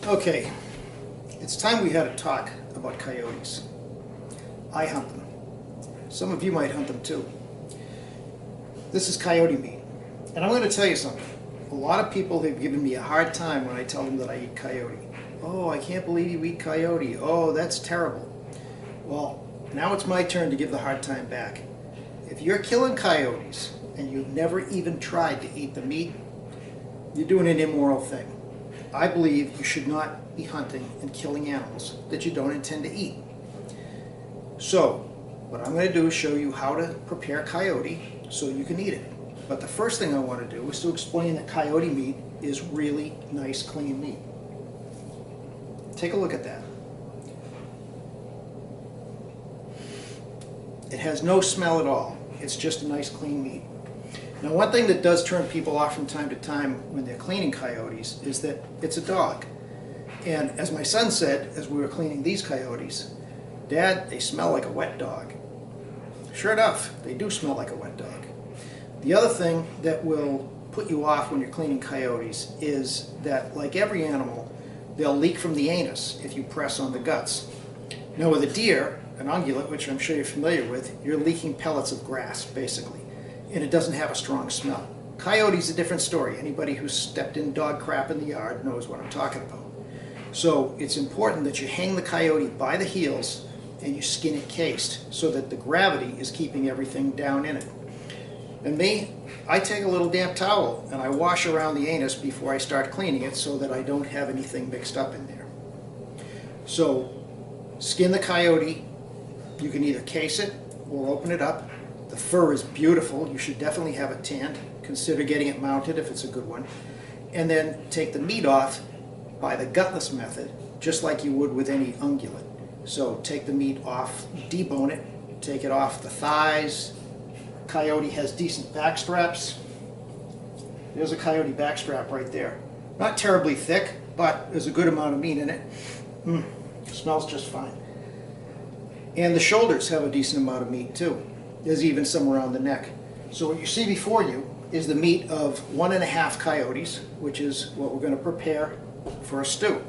Okay, it's time we had a talk about coyotes. I hunt them. Some of you might hunt them too. This is coyote meat. And I'm going to tell you something. A lot of people have given me a hard time when I tell them that I eat coyote. Oh, I can't believe you eat coyote. Oh, that's terrible. Well, now it's my turn to give the hard time back. If you're killing coyotes and you've never even tried to eat the meat, you're doing an immoral thing. I believe you should not be hunting and killing animals that you don't intend to eat. So, what I'm going to do is show you how to prepare coyote so you can eat it. But the first thing I want to do is to explain that coyote meat is really nice, clean meat. Take a look at that. It has no smell at all. It's just a nice, clean meat. Now, one thing that does turn people off from time to time when they're cleaning coyotes is that it's a dog. And as my son said, as we were cleaning these coyotes, "Dad, they smell like a wet dog." Sure enough, they do smell like a wet dog. The other thing that will put you off when you're cleaning coyotes is that, like every animal, they'll leak from the anus if you press on the guts. Now with a deer, an ungulate, which I'm sure you're familiar with, you're leaking pellets of grass, basically, and it doesn't have a strong smell. Coyote's a different story. Anybody who's stepped in dog crap in the yard knows what I'm talking about. So it's important that you hang the coyote by the heels and you skin it cased so that the gravity is keeping everything down in it. And me, I take a little damp towel and I wash around the anus before I start cleaning it so that I don't have anything mixed up in there. So skin the coyote. You can either case it or open it up. The fur is beautiful. You should definitely have it tanned. Consider getting it mounted if it's a good one. And then take the meat off by the gutless method, just like you would with any ungulate. So take the meat off, debone it, take it off the thighs. Coyote has decent back straps. There's a coyote back strap right there. Not terribly thick, but there's a good amount of meat in it. Smells just fine. And the shoulders have a decent amount of meat too. There's even some around the neck. So what you see before you is the meat of 1.5 coyotes, which is what we're going to prepare for a stew.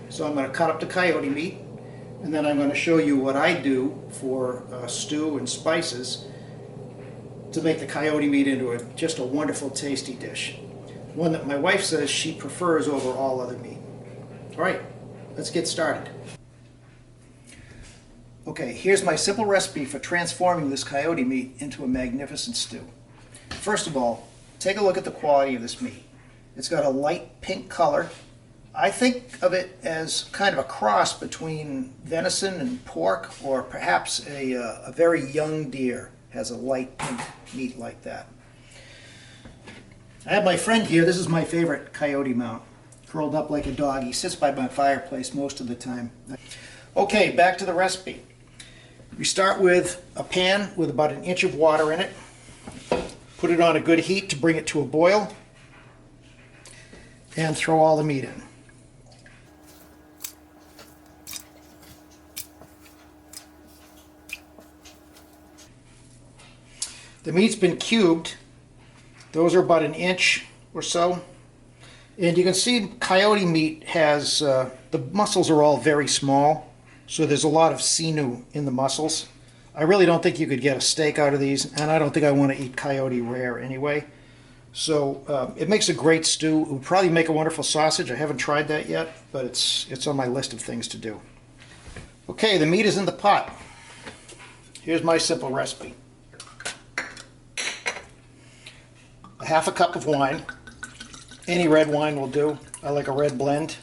So I'm going to cut up the coyote meat, and then I'm going to show you what I do for stew and spices to make the coyote meat into just a wonderful, tasty dish. One that my wife says she prefers over all other meat. All right, let's get started. Okay, here's my simple recipe for transforming this coyote meat into a magnificent stew. First of all, take a look at the quality of this meat. It's got a light pink color. I think of it as kind of a cross between venison and pork, or perhaps a very young deer has a light pink meat like that. I have my friend here. This is my favorite coyote mount, curled up like a dog. He sits by my fireplace most of the time. Okay, back to the recipe. We start with a pan with about 1 inch of water in it. Put it on a good heat to bring it to a boil, and throw all the meat in. The meat's been cubed. Those are about 1 inch or so. And you can see coyote meat has, the muscles are all very small, so there's a lot of sinew in the muscles. I really don't think you could get a steak out of these, and I don't think I want to eat coyote rare anyway. So it makes a great stew. It would probably make a wonderful sausage. I haven't tried that yet, but it's on my list of things to do. Okay, the meat is in the pot. Here's my simple recipe. 1/2 cup of wine. Any red wine will do. I like a red blend.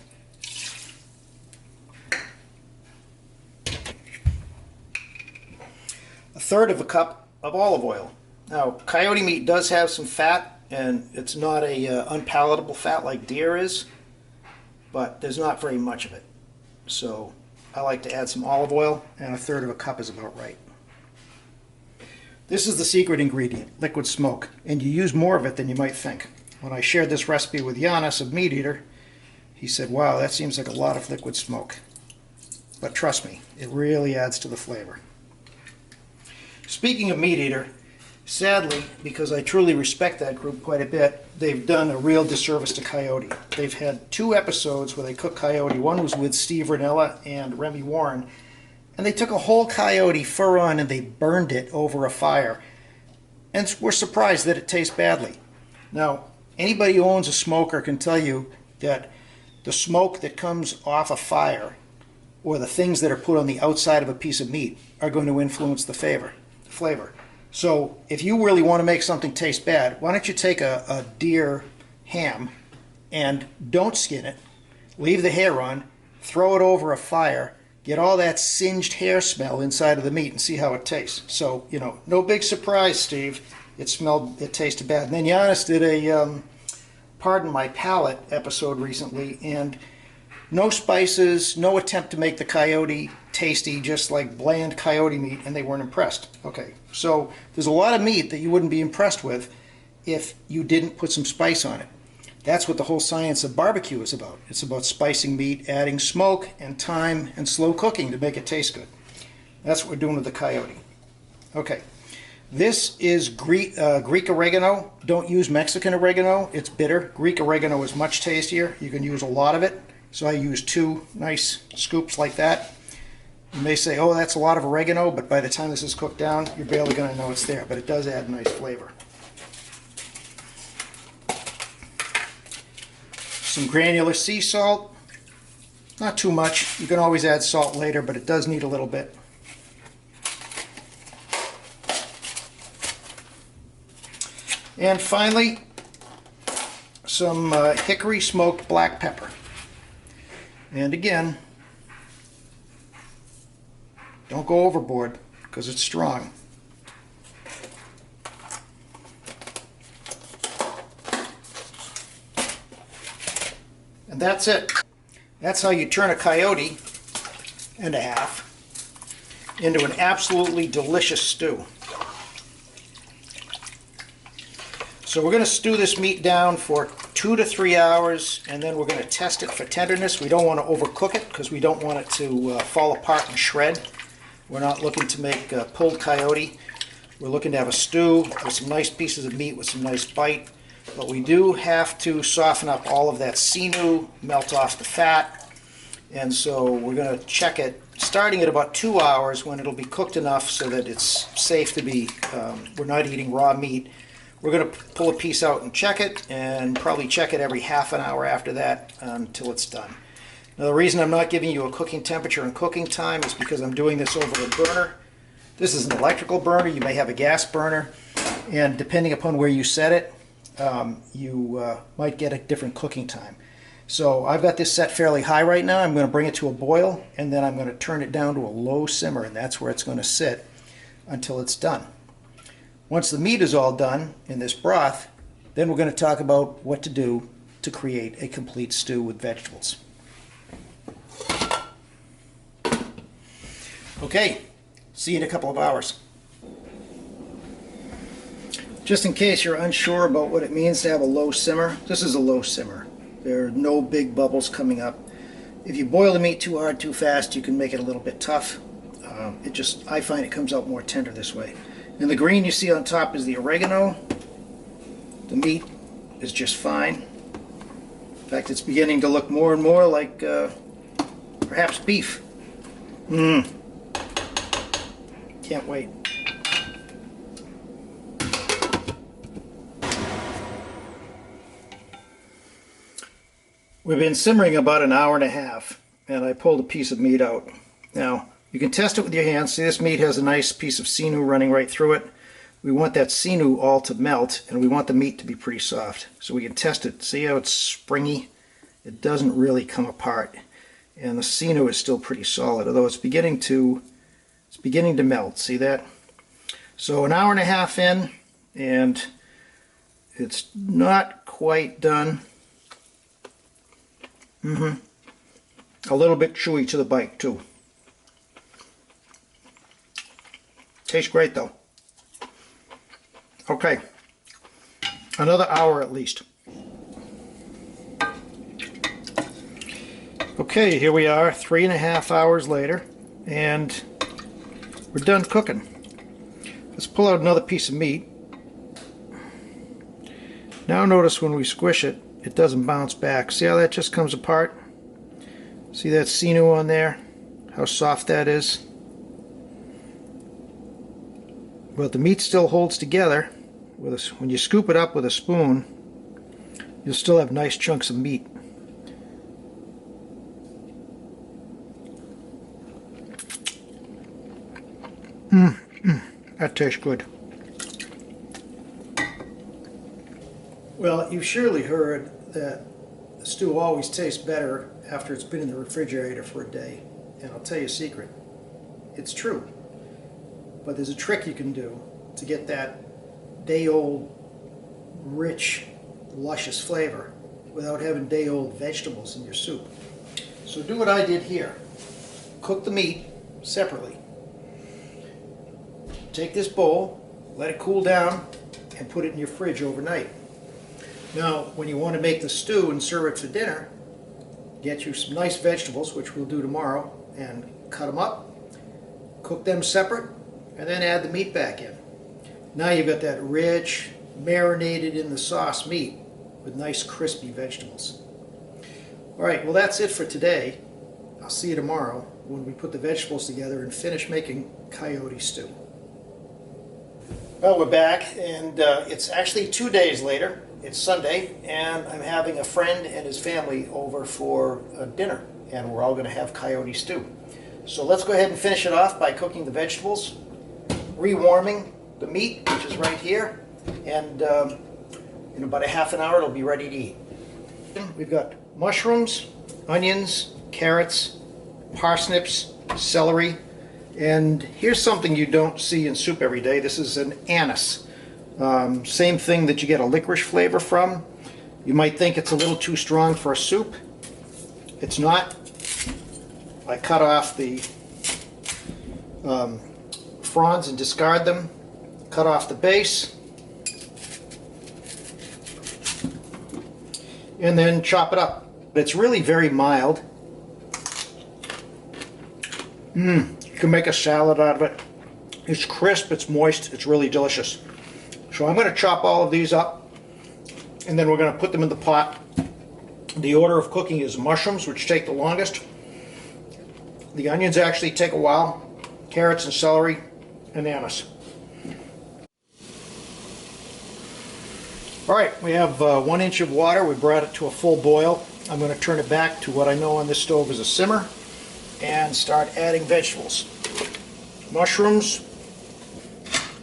A 1/3 cup of olive oil. Now, coyote meat does have some fat, and it's not a unpalatable fat like deer is, but there's not very much of it. So I like to add some olive oil, and 1/3 cup is about right. This is the secret ingredient, liquid smoke, and you use more of it than you might think. When I shared this recipe with Giannis of Meat Eater, he said, "Wow, that seems like a lot of liquid smoke." But trust me, it really adds to the flavor. Speaking of Meat Eater, Sadly, because I truly respect that group quite a bit, they've done a real disservice to coyote. They've had 2 episodes where they cooked coyote. One was with Steve Ranella and Remy Warren, and they took a whole coyote fur on and they burned it over a fire. And we're surprised that it tastes badly. Now, anybody who owns a smoker can tell you that the smoke that comes off a fire or the things that are put on the outside of a piece of meat are going to influence the flavor. So if you really want to make something taste bad, why don't you take a deer ham and don't skin it, leave the hair on, throw it over a fire, get all that singed hair smell inside of the meat and see how it tastes. So, you know, no big surprise, Steve. It tasted bad. And then Giannis did a Pardon My Palate episode recently, and no spices, no attempt to make the coyote tasty, just like bland coyote meat, and they weren't impressed. Okay, so there's a lot of meat that you wouldn't be impressed with if you didn't put some spice on it. That's what the whole science of barbecue is about. It's about spicing meat, adding smoke and thyme and slow cooking to make it taste good. That's what we're doing with the coyote. Okay, this is Greek oregano. Don't use Mexican oregano. It's bitter. Greek oregano is much tastier. You can use a lot of it. So I use 2 nice scoops like that. You may say, oh, that's a lot of oregano, but by the time this is cooked down, you're barely going to know it's there, but it does add nice flavor. Some granular sea salt. Not too much. You can always add salt later, but it does need a little bit. And finally, some hickory smoked black pepper. And again, don't go overboard because it's strong. And that's it. That's how you turn a coyote and a half into an absolutely delicious stew. So we're going to stew this meat down for 2 to 3 hours, and then we're going to test it for tenderness. We don't want to overcook it because we don't want it to fall apart and shred. We're not looking to make a pulled coyote. We're looking to have a stew with some nice pieces of meat with some nice bite. But we do have to soften up all of that sinew, melt off the fat. And so we're going to check it starting at about 2 hours when it'll be cooked enough so that it's safe to be, we're not eating raw meat. We're going to pull a piece out and check it, and probably check it every half an hour after that until it's done. Now, the reason I'm not giving you a cooking temperature and cooking time is because I'm doing this over a burner. This is an electrical burner. You may have a gas burner, and depending upon where you set it, you might get a different cooking time. So I've got this set fairly high right now. I'm going to bring it to a boil, and then I'm going to turn it down to a low simmer, and that's where it's going to sit until it's done. Once the meat is all done in this broth, then we're going to talk about what to do to create a complete stew with vegetables. Okay, see you in a couple of hours. Just in case you're unsure about what it means to have a low simmer, this is a low simmer. There are no big bubbles coming up. If you boil the meat too hard, too fast, you can make it a little bit tough. I find it comes out more tender this way. And the green you see on top is the oregano. The meat is just fine. In fact, it's beginning to look more and more like perhaps beef. Can't wait. We've been simmering about an hour and a half, and I pulled a piece of meat out. Now, you can test it with your hands. See, this meat has a nice piece of sinew running right through it. We want that sinew all to melt, and we want the meat to be pretty soft. So we can test it. See how it's springy? It doesn't really come apart. And the sinew is still pretty solid, although it's beginning to melt. See that? So an hour and a half in, and it's not quite done. A little bit chewy to the bite, too. Tastes great, though. Okay, another hour at least. Okay, here we are, 3.5 hours later, and we're done cooking. Let's pull out another piece of meat. Now notice when we squish it, it doesn't bounce back. See how that just comes apart? See that sinew on there? How soft that is? But the meat still holds together. When you scoop it up with a spoon, you'll still have nice chunks of meat. That tastes good. Well, you've surely heard that the stew always tastes better after it's been in the refrigerator for a day. And I'll tell you a secret. It's true. But there's a trick you can do to get that day-old, rich, luscious flavor without having day-old vegetables in your soup. So do what I did here. Cook the meat separately. Take this bowl, let it cool down, and put it in your fridge overnight. Now, when you want to make the stew and serve it for dinner, get you some nice vegetables, which we'll do tomorrow, and cut them up, cook them separate, and then add the meat back in. Now you've got that rich, marinated in the sauce meat with nice crispy vegetables. Alright, well that's it for today. I'll see you tomorrow when we put the vegetables together and finish making coyote stew. Well, we're back, and it's actually 2 days later. It's Sunday, and I'm having a friend and his family over for dinner, and we're all going to have coyote stew. So let's go ahead and finish it off by cooking the vegetables, rewarming the meat, which is right here, and in about a half an hour it'll be ready to eat. We've got mushrooms, onions, carrots, parsnips, celery, and here's something you don't see in soup every day. This is an anise. Same thing that you get a licorice flavor from. You might think it's a little too strong for a soup. It's not. I cut off the fronds and discard them. Cut off the base. And then chop it up. It's really very mild. You can make a salad out of it. It's crisp, it's moist, it's really delicious. So I'm going to chop all of these up, and then we're going to put them in the pot. The order of cooking is mushrooms, which take the longest. The onions actually take a while. Carrots and celery and anise. Alright, we have 1 inch of water. We brought it to a full boil. I'm going to turn it back to what I know on this stove is a simmer and start adding vegetables. Mushrooms,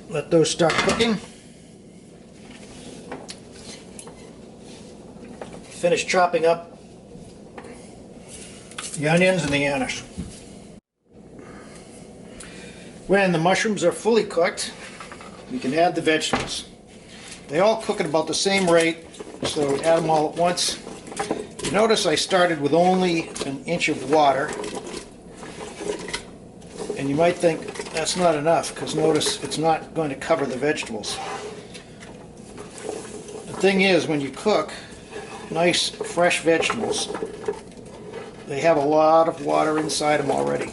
let those start cooking. Finish chopping up the onions and the anise. When the mushrooms are fully cooked, we can add the vegetables. They all cook at about the same rate, so add them all at once. You notice I started with only 1 inch of water, and you might think that's not enough, because notice it's not going to cover the vegetables. The thing is, when you cook nice fresh vegetables, they have a lot of water inside them already,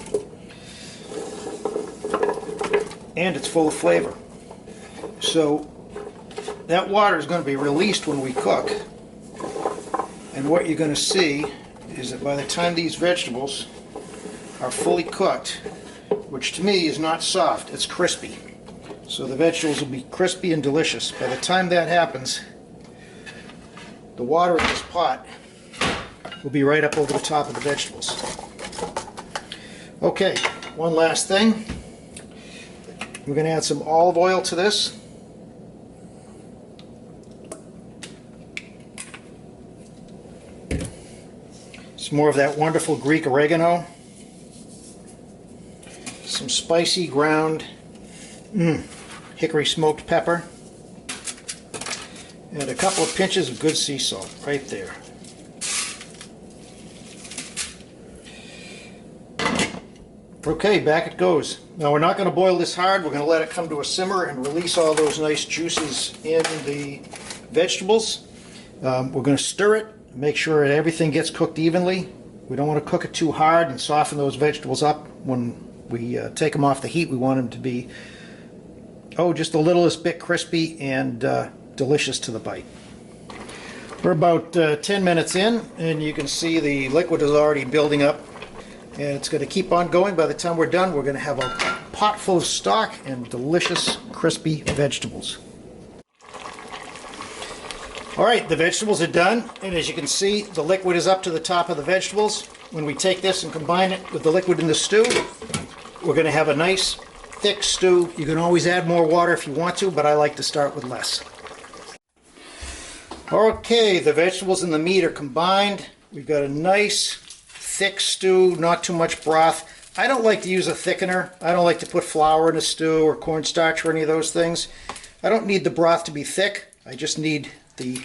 and it's full of flavor. So that water is going to be released when we cook, and what you're going to see is that by the time these vegetables are fully cooked, which to me is not soft, it's crispy. So the vegetables will be crispy and delicious. By the time that happens, the water in this pot will be right up over the top of the vegetables. Okay, one last thing. We're going to add some olive oil to this. Some more of that wonderful Greek oregano. Some spicy ground hickory smoked pepper. And a couple of pinches of good sea salt right there. Okay, back it goes. Now we're not going to boil this hard. We're going to let it come to a simmer and release all those nice juices in the vegetables. We're going to stir it, make sure that everything gets cooked evenly. We don't want to cook it too hard and soften those vegetables up. When we take them off the heat, we want them to be, just the littlest bit crispy and delicious to the bite. We're about 10 minutes in, and you can see the liquid is already building up, and it's going to keep on going. By the time we're done, we're going to have a pot full of stock and delicious crispy vegetables. All right, the vegetables are done, and as you can see, the liquid is up to the top of the vegetables. When we take this and combine it with the liquid in the stew, we're going to have a nice thick stew. You can always add more water if you want to, but I like to start with less. Okay, the vegetables and the meat are combined. We've got a nice thick stew, not too much broth. I don't like to use a thickener. I don't like to put flour in a stew or cornstarch or any of those things. I don't need the broth to be thick. I just need the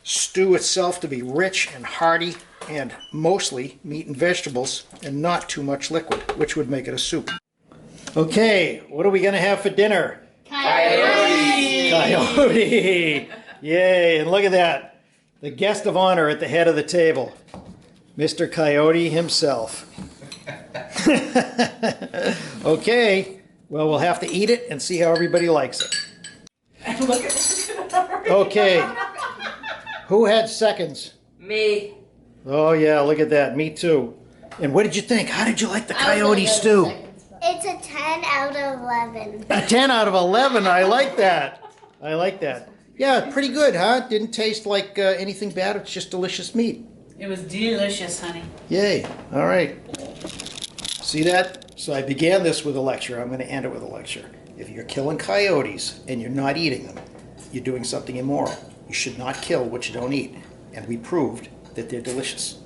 stew itself to be rich and hearty and mostly meat and vegetables and not too much liquid, which would make it a soup. Okay, what are we going to have for dinner? Coyote! Coyote! Yay, and look at that. The guest of honor at the head of the table. Mr. Coyote himself. Okay, well, we'll have to eat it and see how everybody likes it. Look at Okay, who had seconds? me. Oh yeah, look at that, me too. And what did you think? How did you like the coyote stew? It's a 10 out of 11. A 10 out of 11, I like that. I like that. Yeah, pretty good, huh? Didn't taste like anything bad, it's just delicious meat. It was delicious, honey. Yay, all right. See that? So I began this with a lecture, I'm going to end it with a lecture. If you're killing coyotes and you're not eating them, you're doing something immoral. You should not kill what you don't eat. And we proved that they're delicious.